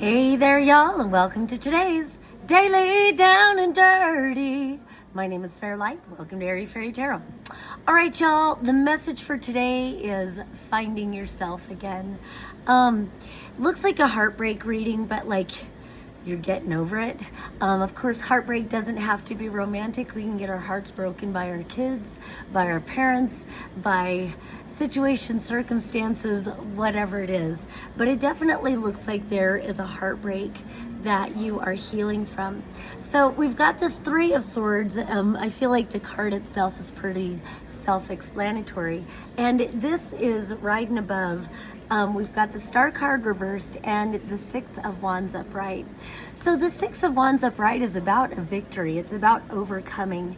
Hey there, y'all, and welcome to today's Daily Down and Dirty. My name is Fairlight. Welcome to Airy Fairy Tarot. All right, y'all, the message for today is finding yourself again. Looks like a heartbreak reading, but like you're getting over it. Of course, heartbreak doesn't have to be romantic. We can get our hearts broken by our kids, by our parents, by situations, circumstances, whatever it is. But it definitely looks like there is a heartbreak that you are healing from. So we've got this Three of Swords. I feel like the card itself is pretty self-explanatory. And this is right and above. We've got the Star card reversed and the Six of Wands upright. So the Six of Wands upright is about a victory. It's about overcoming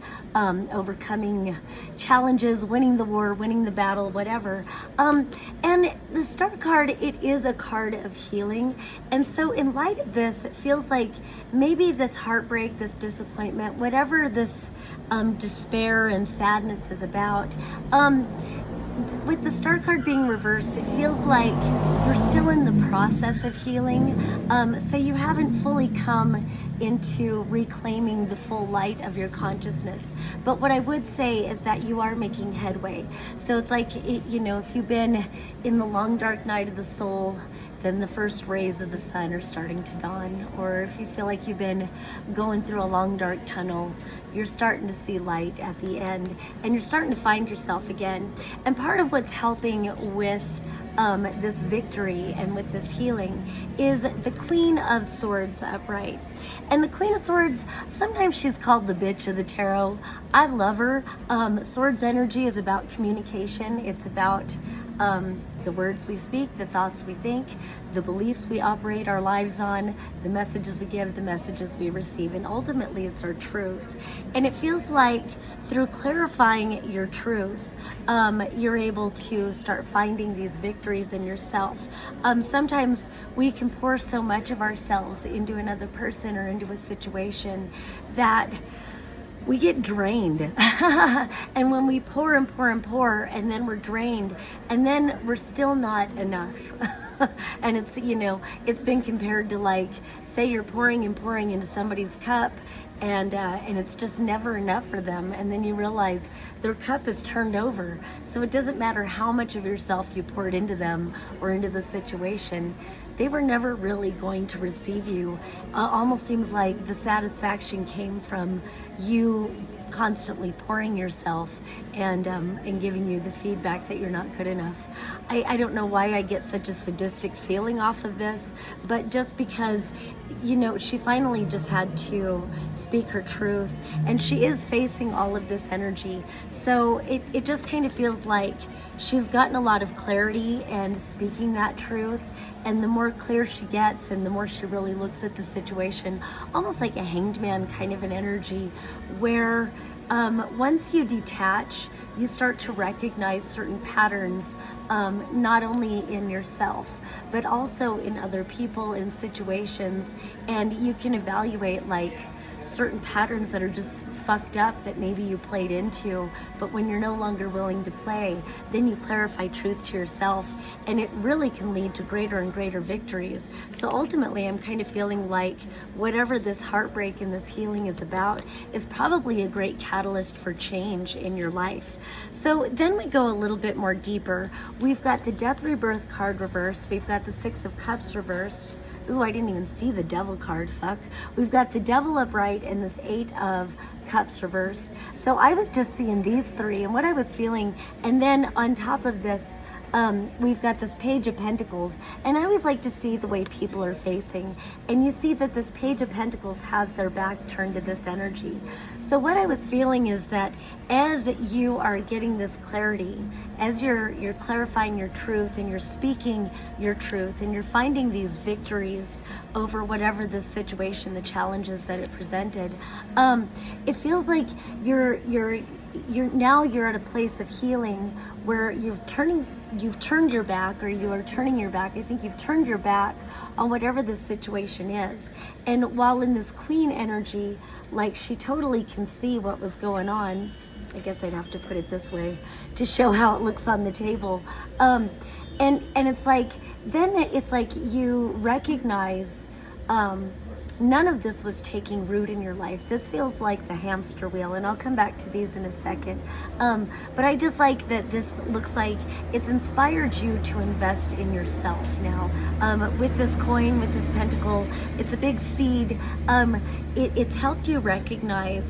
challenges, winning the war, winning the battle, whatever. And the Star card, it is a card of healing. And so in light of this, it feels like maybe this heartbreak, this disappointment, whatever this despair and sadness is about, with the Star card being reversed, it feels like you're still in the process of healing. So you haven't fully come into reclaiming the full light of your consciousness. But what I would say is that you are making headway. So it's like, if you've been in the long dark night of the soul, then the first rays of the sun are starting to dawn. Or if you feel like you've been going through a long dark tunnel, you're starting to see light at the end, and you're starting to find yourself again. And part of what's helping with this victory and with this healing is the Queen of Swords upright. And the Queen of Swords, sometimes she's called the bitch of the tarot. I love her. Swords energy is about communication. It's about the words we speak, the thoughts we think, the beliefs we operate our lives on, the messages we give, the messages we receive, and ultimately it's our truth. And it feels like through clarifying your truth, you're able to start finding these victories in yourself. Sometimes we can pour so much of ourselves into another person or into a situation that we get drained. And when we pour and pour and pour, and then we're drained, and then we're still not enough. And it's been compared to, like, say you're pouring and pouring into somebody's cup, and it's just never enough for them, and then you realize their cup is turned over. So it doesn't matter how much of yourself you poured into them or into the situation, they were never really going to receive you. Almost seems like the satisfaction came from you constantly pouring yourself and giving you the feedback that you're not good enough. I don't know why I get such a sadistic feeling off of this, but just because, she finally just had to speak her truth, and she is facing all of this energy. So it just kind of feels like she's gotten a lot of clarity and speaking that truth. And the more clear she gets and the more she really looks at the situation, almost like a hanged man kind of an energy, where once you detach, you start to recognize certain patterns, not only in yourself, but also in other people, in situations, and you can evaluate like certain patterns that are just fucked up that maybe you played into, but when you're no longer willing to play, then you clarify truth to yourself, and it really can lead to greater and greater victories. So ultimately, I'm kind of feeling like whatever this heartbreak and this healing is about is probably a great catalyst for change in your life. So then we go a little bit more deeper. We've got the Death Rebirth card reversed. We've got the Six of Cups reversed. Ooh, I didn't even see the Devil card, fuck. We've got the Devil upright and this Eight of Cups reversed. So I was just seeing these three and what I was feeling. And then on top of this, we've got this Page of Pentacles, and I always like to see the way people are facing, and you see that this Page of Pentacles has their back turned to this energy. So what I was feeling is that as you are getting this clarity, as you're clarifying your truth and you're speaking your truth and you're finding these victories over whatever the situation, the challenges that it presented, it feels like you're at a place of healing where you've turned your back, or you are turning your back. I think you've turned your back on whatever this situation is. And while in this Queen energy, like, she totally can see what was going on. I guess I'd have to put it this way to show how it looks on the table. And it's like, then it's like you recognize none of this was taking root in your life. This feels like the hamster wheel, and I'll come back to these in a second. But I just like that this looks like it's inspired you to invest in yourself now. With this coin, with this pentacle, it's a big seed. It's helped you recognize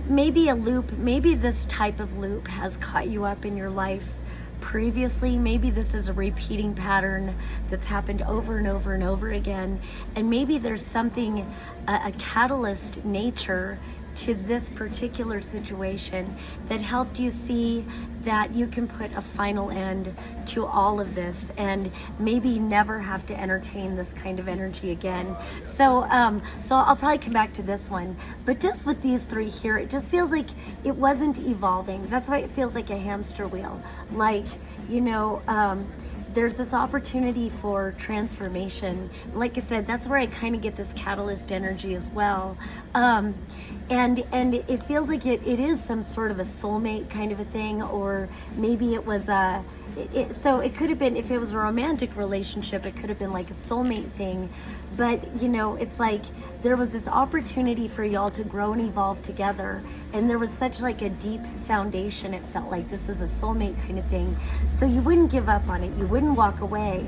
maybe a loop, maybe this type of loop has caught you up in your life previously. Maybe this is a repeating pattern that's happened over and over and over again, and maybe there's something, a catalyst nature to this particular situation that helped you see that you can put a final end to all of this and maybe never have to entertain this kind of energy again. So I'll probably come back to this one, but just with these three here, it just feels like it wasn't evolving. That's why it feels like a hamster wheel. Like, there's this opportunity for transformation. Like I said, that's where I kind of get this catalyst energy as well. And it feels like it is some sort of a soulmate kind of a thing, or maybe it was so it could have been, if it was a romantic relationship, it could have been like a soulmate thing. But it's like there was this opportunity for y'all to grow and evolve together, and there was such like a deep foundation. It felt like this is a soulmate kind of thing, so you wouldn't give up on it, you wouldn't walk away.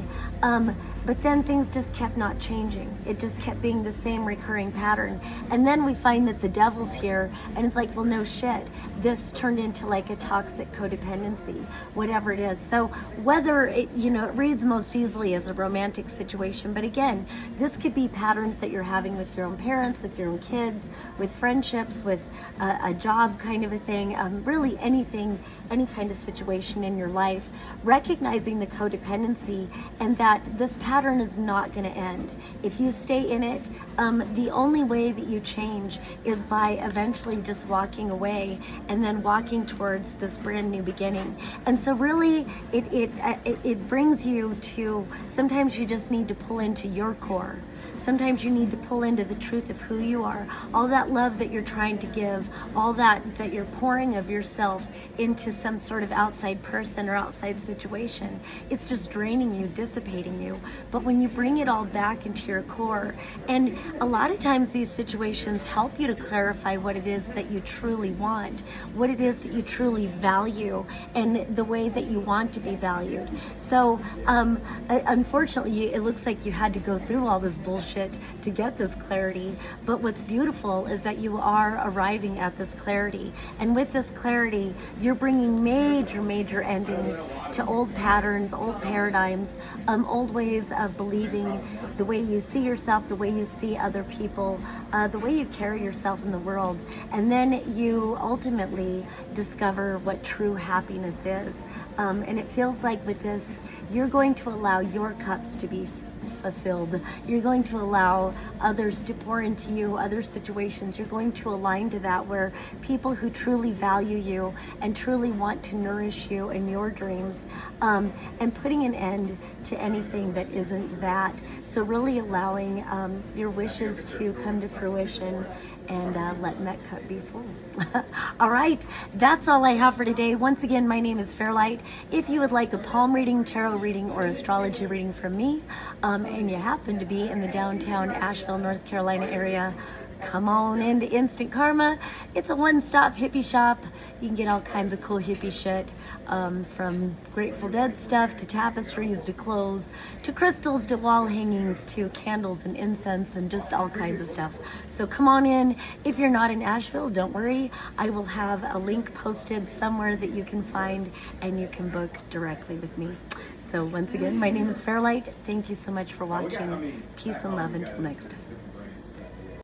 But then things just kept not changing. It just kept being the same recurring pattern. And then we find that the devil's here, and it's like, well, no shit. This turned into like a toxic codependency, whatever it is. So whether it reads most easily as a romantic situation, but again, this could be patterns that you're having with your own parents, with your own kids, with friendships, with a job kind of a thing, really anything, any kind of situation in your life, recognizing the codependency and that this pattern is not going to end. If you stay in it, the only way that you change is by eventually just walking away and then walking towards this brand new beginning. And so really it brings you to, sometimes you just need to pull into your core. Sometimes you need to pull into the truth of who you are. All that love that you're trying to give, all that you're pouring of yourself into some sort of outside person or outside situation, it's just draining you, dissipating you. But when you bring it all back into your core, and a lot of times these situations help you to clarify what it is that you truly want, what it is that you truly value, and the way that you want to be valued. So unfortunately, it looks like you had to go through all this bullshit to get this clarity, but what's beautiful is that you are arriving at this clarity, and with this clarity you're bringing major endings to old patterns, old paradigms, old ways of believing, the way you see yourself, the way you see other people, the way you carry yourself in the world, and then you ultimately discover what true happiness is. And it feels like with this, you're going to allow your cups to be fulfilled. You're going to allow others to pour into you, other situations. You're going to align to that, where people who truly value you and truly want to nourish you and your dreams, and putting an end to anything that isn't that. So really allowing your wishes to come to fruition and letting that cup be full. All right, that's all I have for today. Once again, my name is Fairlight. If you would like a palm reading, tarot reading, or astrology reading from me, and you happen to be in the downtown Asheville, North Carolina area, come on into Instant Karma. It's a one-stop hippie shop. You can get all kinds of cool hippie shit, from Grateful Dead stuff to tapestries to clothes to crystals to wall hangings to candles and incense and just all kinds of stuff. So come on in. If you're not in Asheville, don't worry. I will have a link posted somewhere that you can find, and you can book directly with me. So once again, my name is Fairlight. Thank you so much for watching. Peace and love until next time.